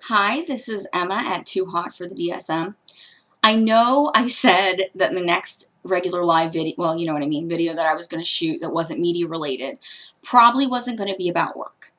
Hi, this is Emma at toohotforthedsm. I know I said that the next regular live video, well, you know what I mean, video that I was going to shoot that wasn't media related probably wasn't going to be about work.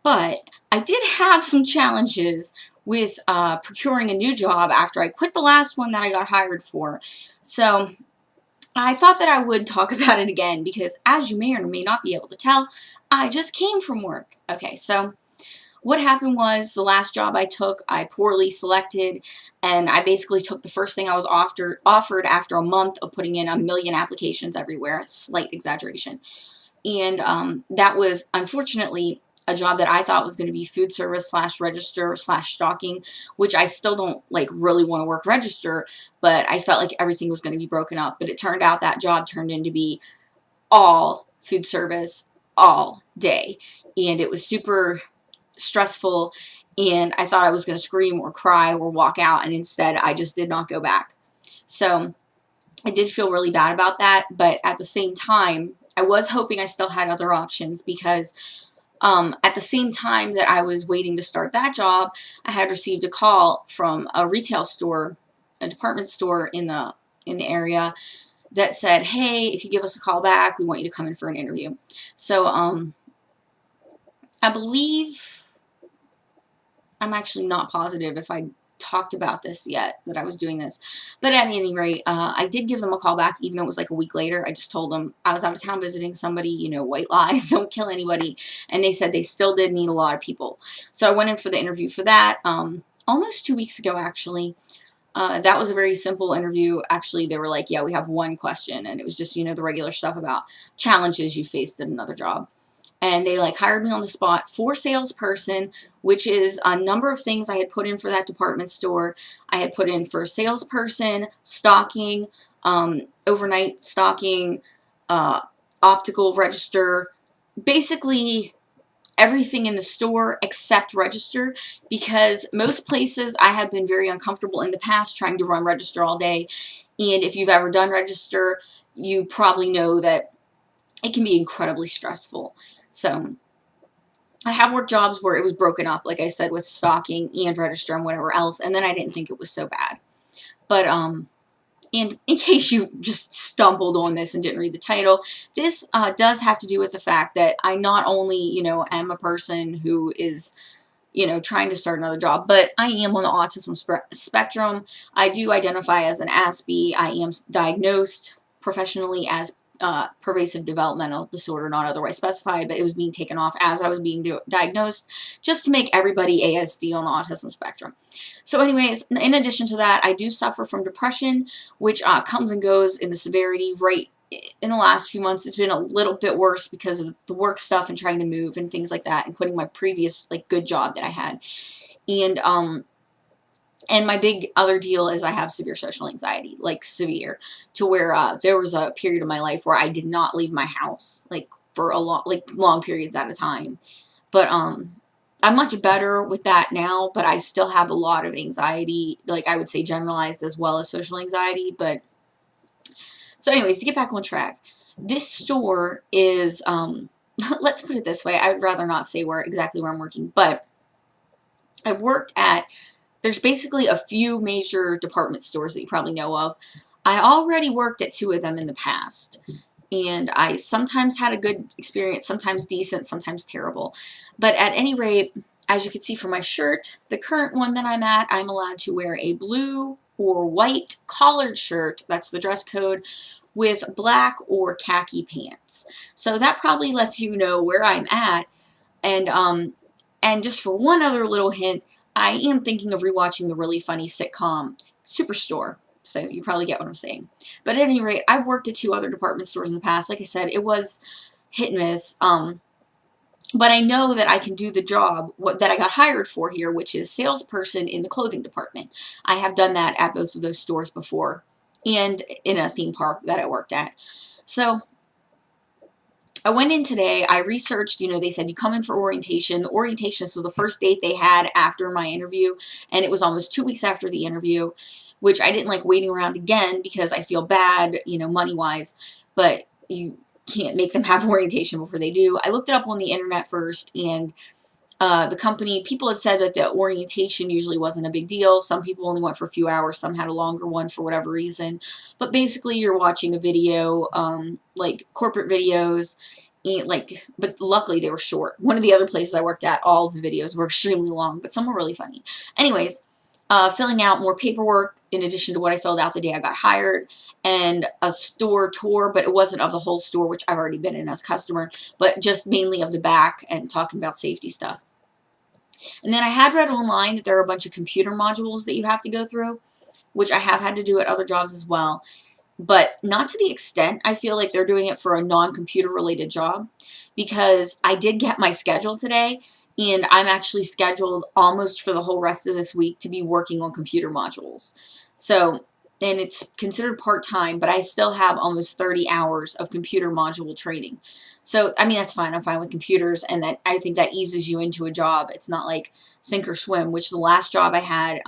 But I did have some challenges with procuring a new job after I quit the last one that I got hired for. So I thought that I would talk about it again because, as you may or may not be able to tell, I just came from work. Okay, so what happened was the last job I took, I poorly selected, and I basically took the first thing I was offered after a month of putting in a million applications everywhere, slight exaggeration. And that was, unfortunately, a job that I thought was going to be food service slash register slash stocking, which I still don't like really want to work register, but I felt like everything was going to be broken up. But it turned out that job turned into be all food service all day, and it was super stressful, and I thought I was going to scream or cry or walk out, and instead I just did not go back. So I did feel really bad about that, but at the same time I was hoping I still had other options because at the same time that I was waiting to start that job, I had received a call from a retail store, a department store in the area, that said, hey, if you give us a call back, we want you to come in for an interview. So I believe, I'm actually not positive if I talked about this yet, that I was doing this. But at any rate, I did give them a call back, even though it was like a week later. I just told them I was out of town visiting somebody, you know, white lies, don't kill anybody. And they said they still did need a lot of people. So I went in for the interview for that, almost 2 weeks ago, actually. That was a very simple interview. Actually, they were like, yeah, we have one question. And it was just, you know, the regular stuff about challenges you faced at another job. And they like hired me on the spot for salesperson, which is a number of things I had put in for that department store. I had put in for salesperson, stocking, overnight stocking, optical register, basically everything in the store except register, because most places I have been very uncomfortable in the past trying to run register all day. And if you've ever done register, you probably know that it can be incredibly stressful. So I have worked jobs where it was broken up, like I said, with stocking and register and whatever else, and then I didn't think it was so bad. But and in case you just stumbled on this and didn't read the title, this does have to do with the fact that I not only, you know, am a person who is, you know, trying to start another job, but I am on the autism spectrum. I do identify as an Aspie. I am diagnosed professionally as pervasive developmental disorder, not otherwise specified, but it was being taken off as I was being diagnosed, just to make everybody ASD on the autism spectrum. So anyways, in addition to that, I do suffer from depression, which comes and goes in the severity. Right in the last few months, it's been a little bit worse because of the work stuff and trying to move and things like that, and quitting my previous like good job that I had. And my big other deal is I have severe social anxiety, like severe, to where there was a period of my life where I did not leave my house, like for a long periods at a time. But I'm much better with that now, but I still have a lot of anxiety, like I would say generalized as well as social anxiety. But so anyways, to get back on track, this store is, let's put it this way, I would rather not say exactly where I'm working, but I worked at, there's basically a few major department stores that you probably know of. I already worked at 2 of them in the past, and I sometimes had a good experience, sometimes decent, sometimes terrible. But at any rate, as you can see from my shirt, the current one that I'm at, I'm allowed to wear a blue or white collared shirt, that's the dress code, with black or khaki pants. So that probably lets you know where I'm at. And just for one other little hint, I am thinking of rewatching the really funny sitcom Superstore, so you probably get what I'm saying. But at any rate, I've worked at 2 other department stores in the past. Like I said, it was hit and miss, but I know that I can do the job that I got hired for here, which is salesperson in the clothing department. I have done that at both of those stores before, and in a theme park that I worked at. So I went in today, I researched, you know, they said you come in for orientation. The orientation, this was the first date they had after my interview, and it was almost 2 weeks after the interview, which I didn't like waiting around again because I feel bad, you know, money-wise, but you can't make them have orientation before they do. I looked it up on the internet first, and The company, people had said that the orientation usually wasn't a big deal. Some people only went for a few hours. Some had a longer one for whatever reason. But basically, you're watching a video, like corporate videos, and but luckily they were short. One of the other places I worked at, all of the videos were extremely long, but some were really funny. Anyways, filling out more paperwork in addition to what I filled out the day I got hired, and a store tour, but it wasn't of the whole store, which I've already been in as customer, but just mainly of the back and talking about safety stuff. And then I had read online that there are a bunch of computer modules that you have to go through, which I have had to do at other jobs as well, but not to the extent I feel like they're doing it for a non-computer related job, because I did get my schedule today, and I'm actually scheduled almost for the whole rest of this week to be working on computer modules. So, and it's considered part-time, but I still have almost 30 hours of computer module training. So, I mean, that's fine. I'm fine with computers, and that I think that eases you into a job. It's not like sink or swim, which the last job I had,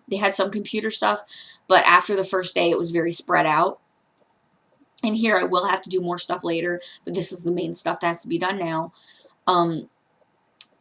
they had some computer stuff, but after the first day, it was very spread out. And here I will have to do more stuff later, but this is the main stuff that has to be done now.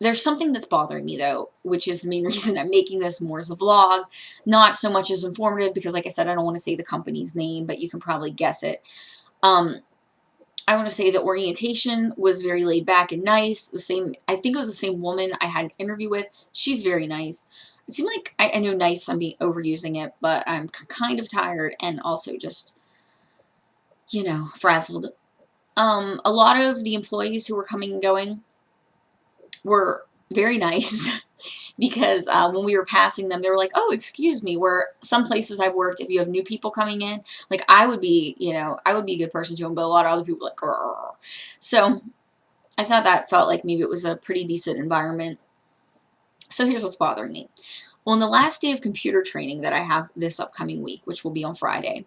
There's something that's bothering me, though, which is the main reason I'm making this more as a vlog, not so much as informative, because like I said, I don't want to say the company's name, but you can probably guess it. I want to say the orientation was very laid back and nice. I think it was the same woman I had an interview with. She's very nice. It seemed like, I know nice, I'm overusing it, but I'm kind of tired and also just, you know, frazzled. A lot of the employees who were coming and going were very nice because when we were passing them, they were like, oh, excuse me, where some places I've worked, if you have new people coming in, like I would be, you know, I would be a good person to them, but a lot of other people were like, grr. So I thought that felt like maybe it was a pretty decent environment. So here's what's bothering me. On the last day of computer training that I have this upcoming week, which will be on Friday,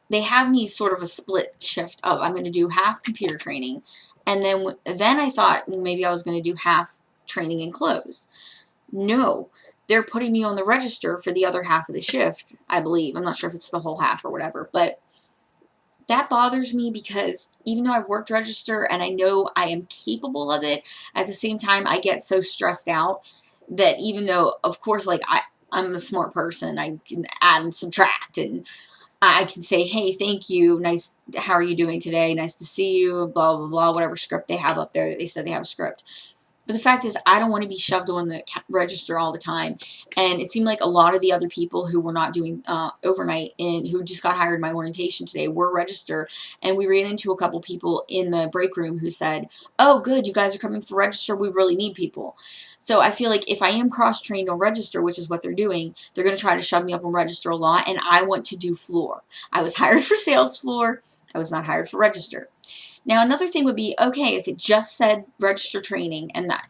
they have me sort of a split shift of I'm going to do half computer training, and then I thought maybe I was going to do half training in clothes. No, they're putting me on the register for the other half of the shift, I believe. I'm not sure if it's the whole half or whatever, but that bothers me because even though I've worked register and I know I am capable of it, at the same time I get so stressed out that even though, of course, like I'm a smart person, I can add and subtract, and I can say, hey, thank you, nice, how are you doing today, nice to see you, blah, blah, blah, whatever script they have up there. They said they have a script. But the fact is, I don't want to be shoved on the register all the time. And it seemed like a lot of the other people who were not doing overnight and who just got hired in my orientation today were register. And we ran into a couple people in the break room who said, oh, good, you guys are coming for register. We really need people. So I feel like if I am cross-trained on register, which is what they're doing, they're going to try to shove me up on register a lot. And I want to do floor. I was hired for sales floor. I was not hired for register. Now, another thing would be, okay, if it just said register training, and that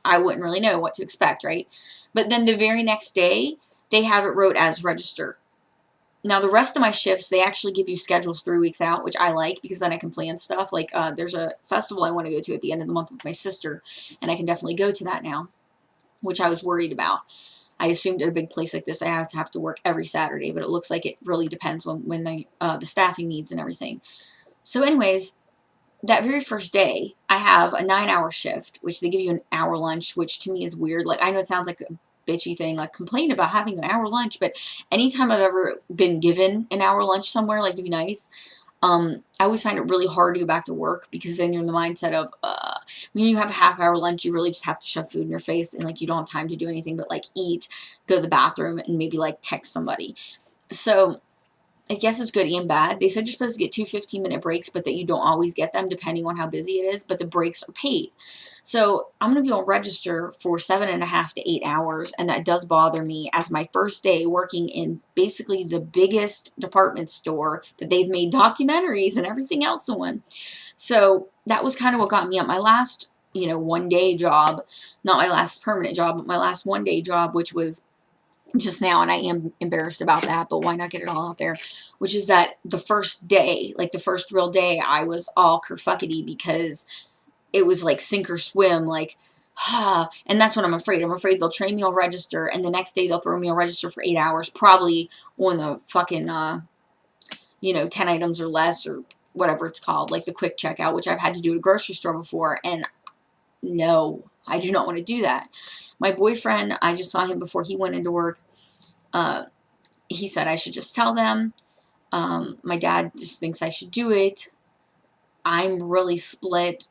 I wouldn't really know what to expect, right? But then the very next day, they have it wrote as register. Now, the rest of my shifts, they actually give you schedules 3 weeks out, which I like because then I can plan stuff. Like, there's a festival I want to go to at the end of the month with my sister, and I can definitely go to that now, which I was worried about. I assumed at a big place like this, I have to work every Saturday, but it looks like it really depends on when the staffing needs and everything. So anyways, that very first day, I have a 9-hour shift, which they give you an hour lunch, which to me is weird. Like, I know it sounds like a bitchy thing, like complain about having an hour lunch, but anytime I've ever been given an hour lunch somewhere, like to be nice, I always find it really hard to go back to work because then you're in the mindset of, when you have a half-hour lunch, you really just have to shove food in your face and, like, you don't have time to do anything but, like, eat, go to the bathroom, and maybe, like, text somebody. So I guess it's good and bad. They said you're supposed to get 2 15-minute breaks, but that you don't always get them depending on how busy it is, but the breaks are paid. So I'm going to be on register for 7.5 to 8 hours, and that does bother me as my first day working in basically the biggest department store that they've made documentaries and everything else on. So that was kind of what got me up. My last, you know, one-day job, not my last permanent job, but my last one-day job, which was just now, and I am embarrassed about that, but why not get it all out there, which is that the first day, like the first real day, I was all kerfuckety because it was like sink or swim, like, and that's what I'm afraid. I'm afraid they'll train me on register, and the next day they'll throw me on register for 8 hours, probably on the fucking, you know, 10 items or less, or whatever it's called, like the quick checkout, which I've had to do at a grocery store before, and no, I do not want to do that. My boyfriend, I just saw him before he went into work. He said I should just tell them. My dad just thinks I should do it. I'm really split.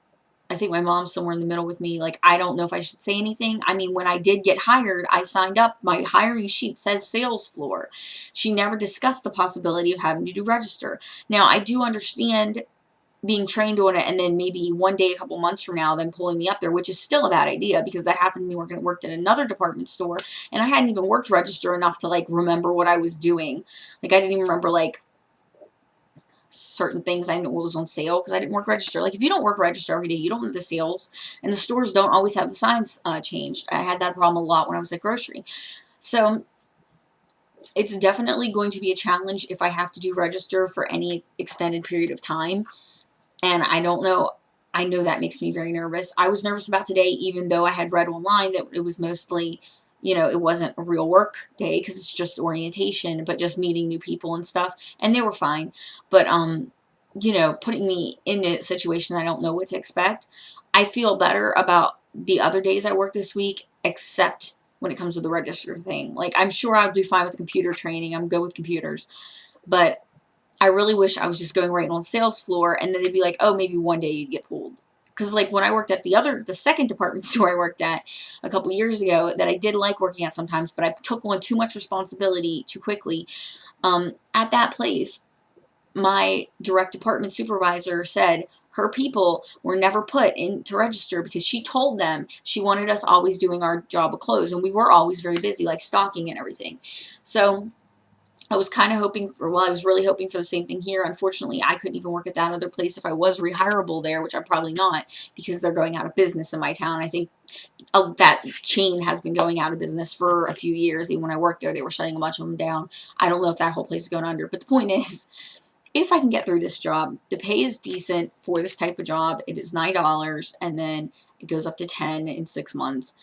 I think my mom's somewhere in the middle with me. Like, I don't know if I should say anything. I mean, when I did get hired, I signed up. My hiring sheet says sales floor. She never discussed the possibility of having to do register. Now, I do understand being trained on it and then maybe one day, a couple months from now, then pulling me up there, which is still a bad idea because that happened to me worked at another department store, and I hadn't even worked register enough to, like, remember what I was doing. Like, I didn't even remember, like, certain things I knew was on sale because I didn't work register. Like, if you don't work register every day, you don't know the sales, and the stores don't always have the signs changed. I had that problem a lot when I was at grocery. So it's definitely going to be a challenge if I have to do register for any extended period of time. And I don't know. I know that makes me very nervous. I was nervous about today, even though I had read online that it was mostly, you know, it wasn't a real work day because it's just orientation, but just meeting new people and stuff. And they were fine. But, you know, putting me in a situation I don't know what to expect. I feel better about the other days I work this week, except when it comes to the register thing. Like, I'm sure I'll do fine with the computer training. I'm good with computers. But I really wish I was just going right on sales floor, and then they'd be like, oh, maybe one day you'd get pulled. Because, like, when I worked at the second department store I worked at a couple years ago, that I did like working at sometimes, but I took on too much responsibility too quickly. At that place, my direct department supervisor said her people were never put in to register because she told them she wanted us always doing our job of clothes, and we were always very busy, like stocking and everything. So I was kind of hoping for, well, I was really hoping for the same thing here. Unfortunately, I couldn't even work at that other place if I was rehireable there, which I'm probably not because they're going out of business in my town. I think that chain has been going out of business for a few years. Even when I worked there, they were shutting a bunch of them down. I don't know if that whole place is going under. But the point is, if I can get through this job, the pay is decent for this type of job. It is $9, and then it goes up to $10 in 6 months.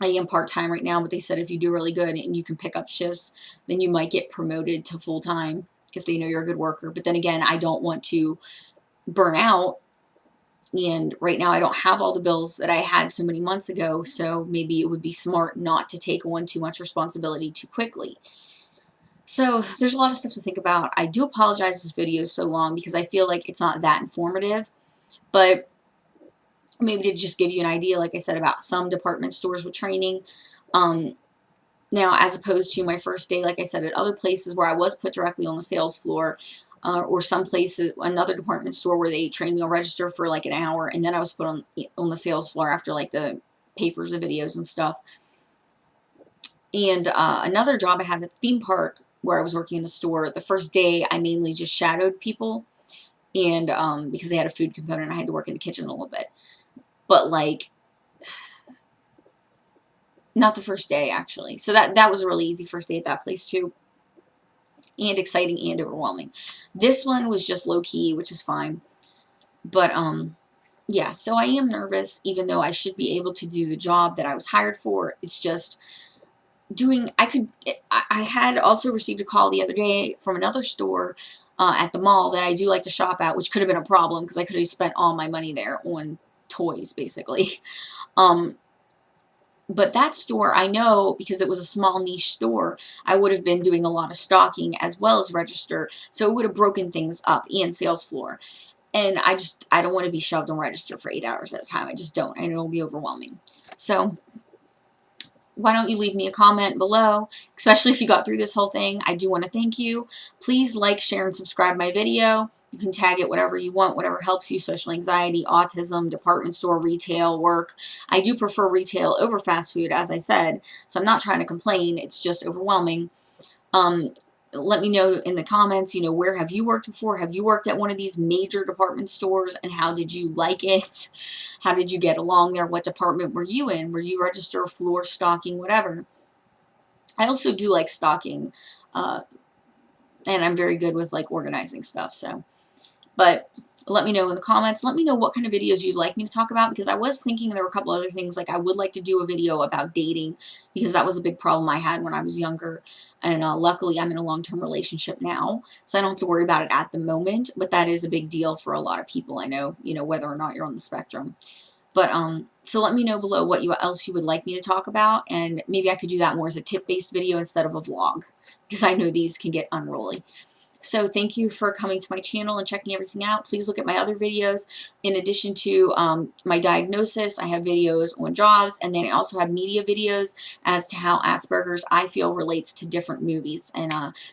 I am part-time right now, but they said if you do really good and you can pick up shifts, then you might get promoted to full-time if they know you're a good worker. But then again, I don't want to burn out, and right now I don't have all the bills that I had so many months ago, so maybe it would be smart not to take on too much responsibility too quickly. So there's a lot of stuff to think about. I do apologize this video is so long because I feel like it's not that informative, but maybe to just give you an idea, like I said, about some department stores with training. Now, as opposed to my first day, like I said, at other places where I was put directly on the sales floor, or some places, another department store where they trained me on register for like an hour, and then I was put on the sales floor after like the papers and videos and stuff. And another job I had at the theme park where I was working in the store, the first day I mainly just shadowed people, and because they had a food component, I had to work in the kitchen a little bit. But, like, not the first day, actually. So that was a really easy first day at that place, too. And exciting and overwhelming. This one was just low-key, which is fine. But, yeah, so I am nervous, even though I should be able to do the job that I was hired for. It's just I had also received a call the other day from another store at the mall that I do like to shop at, which could have been a problem because I could have spent all my money there on toys, basically. But that store, I know, because it was a small niche store, I would have been doing a lot of stocking as well as register, so it would have broken things up, and sales floor. And I don't want to be shoved on register for 8 hours at a time. I just don't, and it'll be overwhelming. So why don't you leave me a comment below, especially if you got through this whole thing. I do want to thank you. Please like, share, and subscribe my video. You can tag it whatever you want, whatever helps you, social anxiety, autism, department store, retail, work. I do prefer retail over fast food, as I said, so I'm not trying to complain. It's just overwhelming. Let me know in the comments, you know, where have you worked before? Have you worked at one of these major department stores, and how did you like it? How did you get along there? What department were you in? Were you register, floor, stocking, whatever? I also do like stocking, and I'm very good with, like, organizing stuff, so. But let me know in the comments. Let me know what kind of videos you'd like me to talk about, because I was thinking there were a couple other things. Like, I would like to do a video about dating, because that was a big problem I had when I was younger. And luckily, I'm in a long-term relationship now, so I don't have to worry about it at the moment. But that is a big deal for a lot of people, I know, you know, whether or not you're on the spectrum. But, so let me know below what else you would like me to talk about, and maybe I could do that more as a tip-based video instead of a vlog, because I know these can get unruly. So thank you for coming to my channel and checking everything out. Please look at my other videos. In addition to my diagnosis, I have videos on jobs, and then I also have media videos as to how Asperger's, I feel, relates to different movies and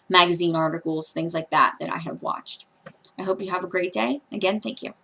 magazine articles, things like that I have watched. I hope you have a great day. Again, thank you.